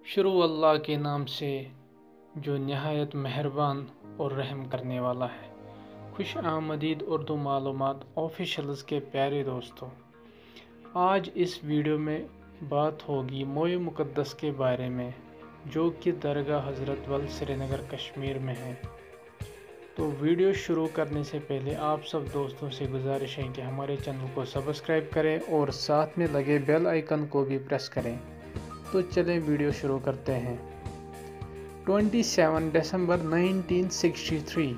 شروع اللہ کے نام سے جو نہایت مہربان اور رحم کرنے والا ہے۔ خوش آمدید اردو معلومات آفیشلز کے پیارے دوستوں، آج اس ویڈیو میں بات ہوگی موئے مقدس کے بارے میں، جو کہ درگاہ حضرت بل سری نگر کشمیر میں ہے۔ تو ویڈیو شروع کرنے سے پہلے آپ سب دوستوں سے گزارش ہے کہ ہمارے چینل کو سبسکرائب کریں اور ساتھ میں لگے بیل آئیکن کو بھی پریس کریں۔ تو چلیں ویڈیو شروع کرتے ہیں۔ 27 دسمبر 1963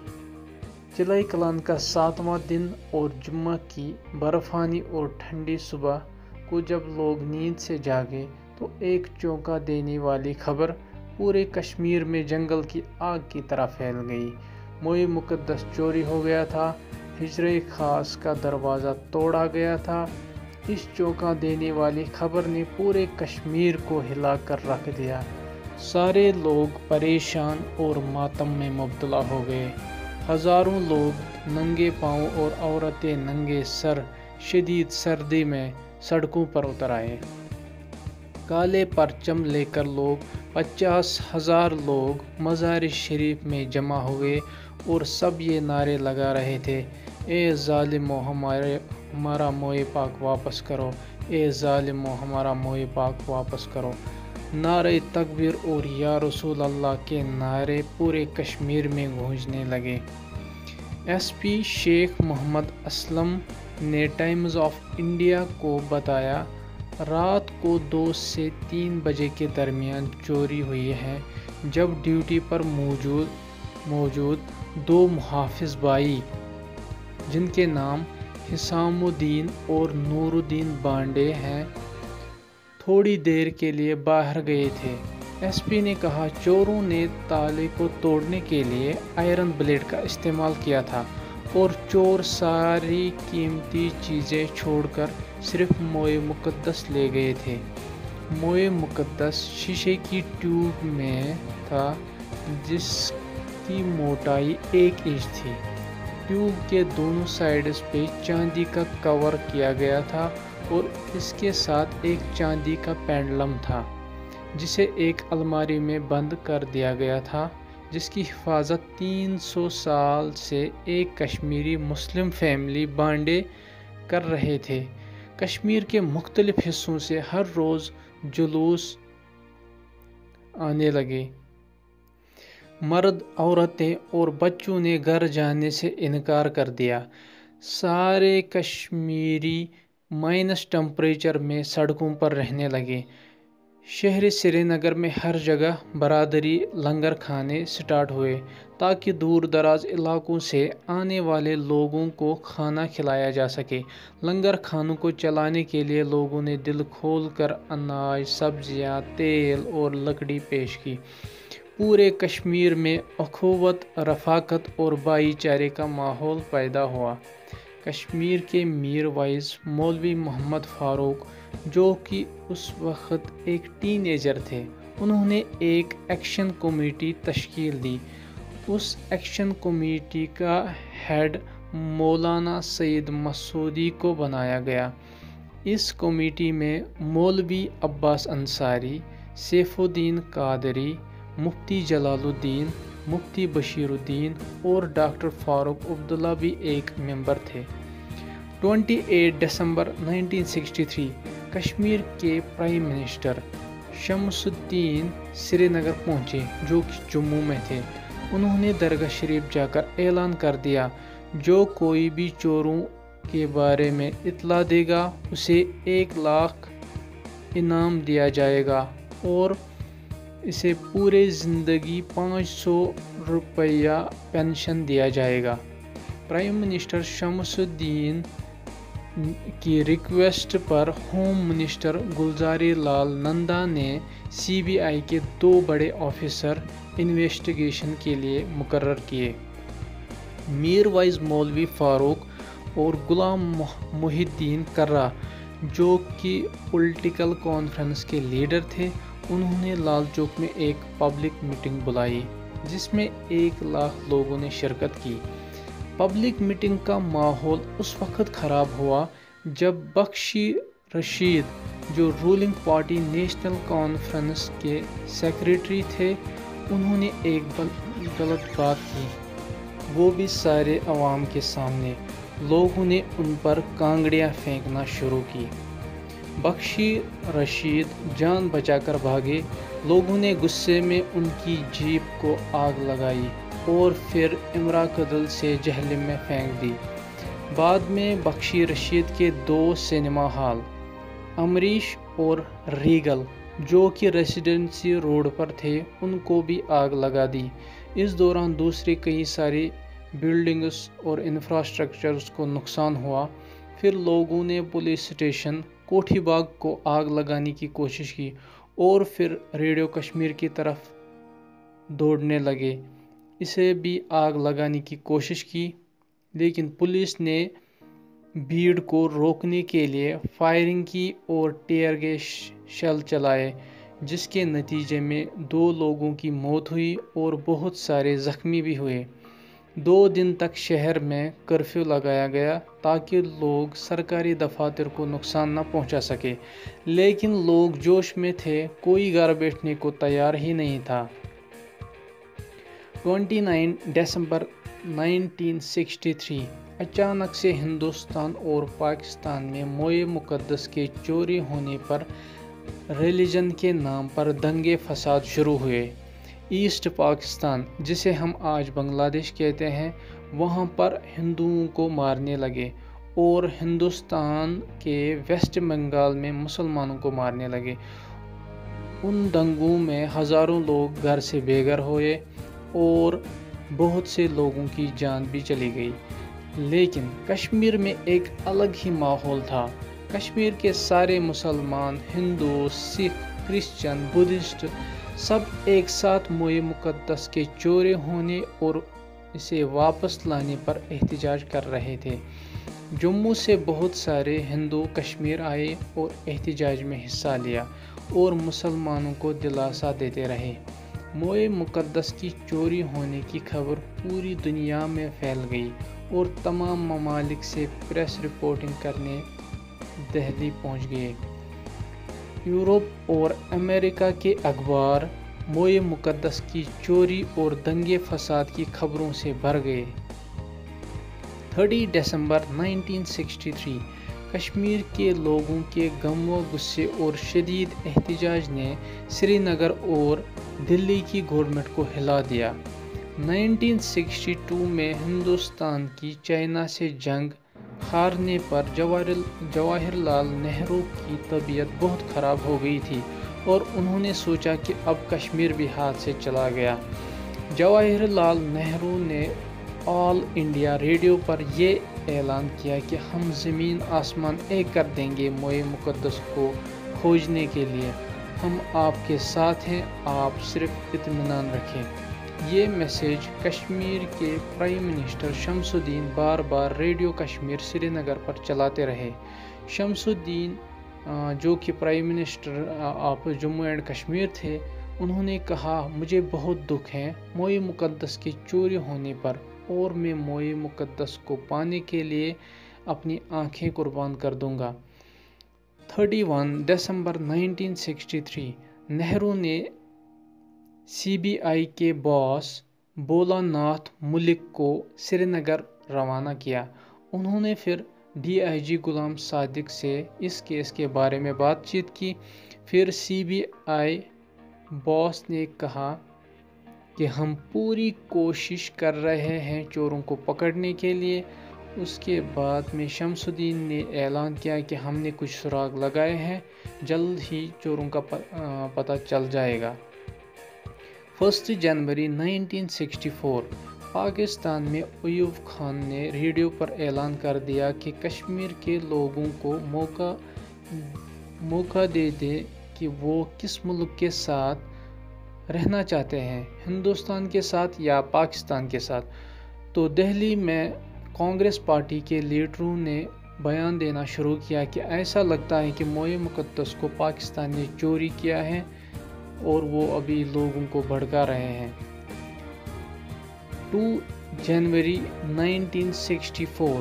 جولائی کلان کا 7واں دن اور جمعہ کی برفانی اور ٹھنڈی صبح کو جب لوگ نیند سے جاگے تو ایک چونکا دینے والی خبر پورے کشمیر میں جنگل کی آگ کی طرح پھیل گئی۔ موئے مقدس چوری ہو گیا تھا، حجرہ خاص کا دروازہ توڑا گیا تھا۔ اس چونکا دینے والی خبر نے پورے کشمیر کو ہلا کر رکھ دیا۔ سارے لوگ پریشان اور ماتم میں مبتلا ہو گئے۔ ہزاروں لوگ ننگے پاؤں اور عورتیں ننگے سر شدید سردی میں سڑکوں پر اتر آئے۔ کالے پرچم لے کر لوگ 50,000 لوگ مزار شریف میں جمع ہوئے اور سب یہ نعرے لگا رہے تھے، اے ظالمو ہمارا موئے پاک واپس کرو، اے ظالمو ہمارا موئے پاک واپس کرو۔ نعرہ تکبیر اور یا رسول اللہ کے نعرے پورے کشمیر میں گونجنے لگے۔ ایس پی شیخ محمد اسلم نے ٹائمز آف انڈیا کو بتایا، رات کو 2 سے 3 بجے کے درمیان چوری ہوئی ہے، جب ڈیوٹی پر موجود 2 محافظ بھائی جن کے نام حسام الدین اور نور الدین بانڈے ہیں، تھوڑی دیر کے لیے باہر گئے تھے۔ ایس پی نے کہا چوروں نے تالے کو توڑنے کے لیے آئرن بلیڈ کا استعمال کیا تھا اور چور ساری قیمتی چیزیں چھوڑ کر صرف موئے مقدس لے گئے تھے۔ موئے مقدس شیشے کی ٹیوب میں تھا جس کی موٹائی 1 انچ تھی۔ ٹیوب کے دونوں سائڈز پہ چاندی کا کور کیا گیا تھا اور اس کے ساتھ ایک چاندی کا پینڈلم تھا جسے ایک الماری میں بند کر دیا گیا تھا، جس کی حفاظت 300 سال سے ایک کشمیری مسلم فیملی بانڈے کر رہے تھے۔ کشمیر کے مختلف حصوں سے ہر روز جلوس آنے لگے۔ مرد، عورتیں اور بچوں نے گھر جانے سے انکار کر دیا۔ سارے کشمیری مائنس ٹمپریچر میں سڑکوں پر رہنے لگے۔ شہر سری نگر میں ہر جگہ برادری لنگر کھانے سٹارٹ ہوئے تاکہ دور دراز علاقوں سے آنے والے لوگوں کو کھانا کھلایا جا سکے۔ لنگر کھانوں کو چلانے کے لیے لوگوں نے دل کھول کر اناج، سبزیاں، تیل اور لکڑی پیش کی۔ پورے کشمیر میں اخوت، رفاقت اور بھائی چارے کا ماحول پیدا ہوا۔ کشمیر کے میر وائس مولوی محمد فاروق، جو کہ اس وقت ایک ٹین ایجر تھے، انہوں نے ایک ایکشن کمیٹی تشکیل دی۔ اس ایکشن کمیٹی کا ہیڈ مولانا سید مسعودی کو بنایا گیا۔ اس کمیٹی میں مولوی عباس انصاری، سیف الدین قادری، مفتی جلال الدین، مفتی بشیر الدین اور ڈاکٹر فاروق عبداللہ بھی ایک ممبر تھے۔ 28 دسمبر 1963 کشمیر کے پرائم منسٹر شمس الدین سری نگر پہنچے، جو کہ جموں میں تھے۔ انہوں نے درگاہ شریف جا کر اعلان کر دیا، جو کوئی بھی چوروں کے بارے میں اطلاع دے گا اسے 1 لاکھ انعام دیا جائے گا اور اسے پورے زندگی 500 روپیہ پینشن دیا جائے گا۔ پرائم منسٹر شمس الدین کی ریکویسٹ پر ہوم منسٹر گلزاری لال نندا نے CBI کے 2 بڑے آفیسر انویسٹیگیشن کے لیے مقرر کیے۔ میر وائز مولوی فاروق اور غلام محی الدین کرہ، جو کہ پولیٹیکل کانفرنس کے لیڈر تھے، انہوں نے لال چوک میں ایک پبلک میٹنگ بلائی جس میں 1 لاکھ لوگوں نے شرکت کی۔ پبلک میٹنگ کا ماحول اس وقت خراب ہوا جب بخشی رشید جو رولنگ پارٹی نیشنل کانفرنس کے سیکریٹری تھے، انہوں نے ایک غلط بات کی، وہ بھی سارے عوام کے سامنے۔ لوگوں نے ان پر کانگڑیاں پھینکنا شروع کی۔ بخشی رشید جان بچا کر بھاگے۔ لوگوں نے غصے میں ان کی جیپ کو آگ لگائی اور پھر امراکدل سے جہلم میں پھینک دی۔ بعد میں بخشی رشید کے 2 سنیما ہال، امریش اور ریگل، جو کہ ریسیڈنسی روڈ پر تھے، ان کو بھی آگ لگا دی۔ اس دوران دوسرے کئی ساری بلڈنگز اور انفراسٹرکچرز کو نقصان ہوا۔ پھر لوگوں نے پولیس اسٹیشن کوٹھی باغ کو آگ لگانے کی کوشش کی اور پھر ریڈیو کشمیر کی طرف دوڑنے لگے، اسے بھی آگ لگانے کی کوشش کی، لیکن پولیس نے بھیڑ کو روکنے کے لیے فائرنگ کی اور ٹیئر گیس شیل چلائے، جس کے نتیجے میں 2 لوگوں کی موت ہوئی اور بہت سارے زخمی بھی ہوئے۔ 2 دن تک شہر میں کرفیو لگایا گیا تاکہ لوگ سرکاری دفاتر کو نقصان نہ پہنچا سکے، لیکن لوگ جوش میں تھے، کوئی گھر بیٹھنے کو تیار ہی نہیں تھا۔ 29 دسمبر 1963 اچانک سے ہندوستان اور پاکستان میں موئے مقدس کے چوری ہونے پر ریلیجن کے نام پر دنگے فساد شروع ہوئے۔ ایسٹ پاکستان، جسے ہم آج بنگلہ دیش کہتے ہیں، وہاں پر ہندوؤں کو مارنے لگے اور ہندوستان کے ویسٹ بنگال میں مسلمانوں کو مارنے لگے۔ ان دنگوں میں ہزاروں لوگ گھر سے بے گھر ہوئے اور بہت سے لوگوں کی جان بھی چلی گئی۔ لیکن کشمیر میں ایک الگ ہی ماحول تھا۔ کشمیر کے سارے مسلمان، ہندو، سکھ، کرسچن، بدھسٹ سب ایک ساتھ موئے مقدس کے چورے ہونے اور اسے واپس لانے پر احتجاج کر رہے تھے۔ جموں سے بہت سارے ہندو کشمیر آئے اور احتجاج میں حصہ لیا اور مسلمانوں کو دلاسا دیتے رہے۔ موئے مقدس کی چوری ہونے کی خبر پوری دنیا میں پھیل گئی اور تمام ممالک سے پریس رپورٹنگ کرنے دہلی پہنچ گئے۔ یورپ اور امریکہ کے اخبار موئے مقدس کی چوری اور دنگے فساد کی خبروں سے بھر گئے۔ 30 دسمبر 1963 کشمیر کے لوگوں کے غم و غصے اور شدید احتجاج نے سری نگر اور دلی کی گورنمنٹ کو ہلا دیا۔ 1962 میں ہندوستان کی چائنا سے جنگ ہارنے پر جواہر لال نہرو کی طبیعت بہت خراب ہو گئی تھی اور انہوں نے سوچا کہ اب کشمیر بھی ہاتھ سے چلا گیا۔ جواہر لال نہرو نے آل انڈیا ریڈیو پر یہ اعلان کیا کہ ہم زمین آسمان ایک کر دیں گے موئے مقدس کو کھوجنے کے لیے، ہم آپ کے ساتھ ہیں، آپ صرف اطمینان رکھیں۔ یہ میسیج کشمیر کے پرائم منسٹر شمس الدین بار بار ریڈیو کشمیر سری نگر پر چلاتے رہے۔ شمس الدین جو کہ prime minister of Jammu and Kashmir تھے، انہوں نے کہا، مجھے بہت دکھ ہے موئے مقدس کے چوری ہونے پر اور میں موئے مقدس کو پانے کے لیے اپنی آنکھیں قربان کر دوں گا۔ 31 دسمبر 1963 نہرو نے سی بی آئی کے باس بولا ناتھ ملک کو سری نگر روانہ کیا۔ انہوں نے پھر ڈی آئی جی غلام صادق سے اس کیس کے بارے میں بات چیت کی۔ پھر سی بی آئی باس نے کہا کہ ہم پوری کوشش کر رہے ہیں چوروں کو پکڑنے کے لیے۔ اس کے بعد میں شمس الدین نے اعلان کیا کہ ہم نے کچھ سراغ لگائے ہیں، جلد ہی چوروں کا پتہ چل جائے گا۔ 1 جنوری 1964 پاکستان میں ایوب خان نے ریڈیو پر اعلان کر دیا کہ کشمیر کے لوگوں کو موقع دے دیں کہ وہ کس ملک کے ساتھ رہنا چاہتے ہیں، ہندوستان کے ساتھ یا پاکستان کے ساتھ۔ تو دہلی میں کانگریس پارٹی کے لیڈروں نے بیان دینا شروع کیا کہ ایسا لگتا ہے کہ موئے مقدس کو پاکستان نے چوری کیا ہے اور وہ ابھی لوگوں کو بھڑکا رہے ہیں۔ 2 جنوری 1964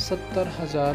70,000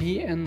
BN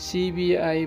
CBI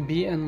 BN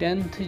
10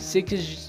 6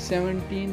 17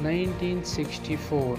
1964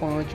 5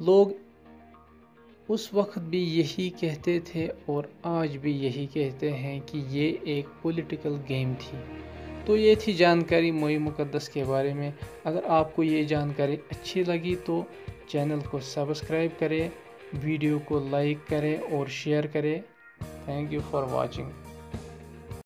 لوگ اس وقت بھی یہی کہتے تھے اور آج بھی یہی کہتے ہیں کہ یہ ایک پولیٹیکل گیم تھی۔ تو یہ تھی جانکاری موئے مقدس کے بارے میں۔ اگر آپ کو یہ جانکاری اچھی لگی تو چینل کو سبسکرائب کریں، ویڈیو کو لائک کریں اور شیئر کریں۔ Thank you for watching.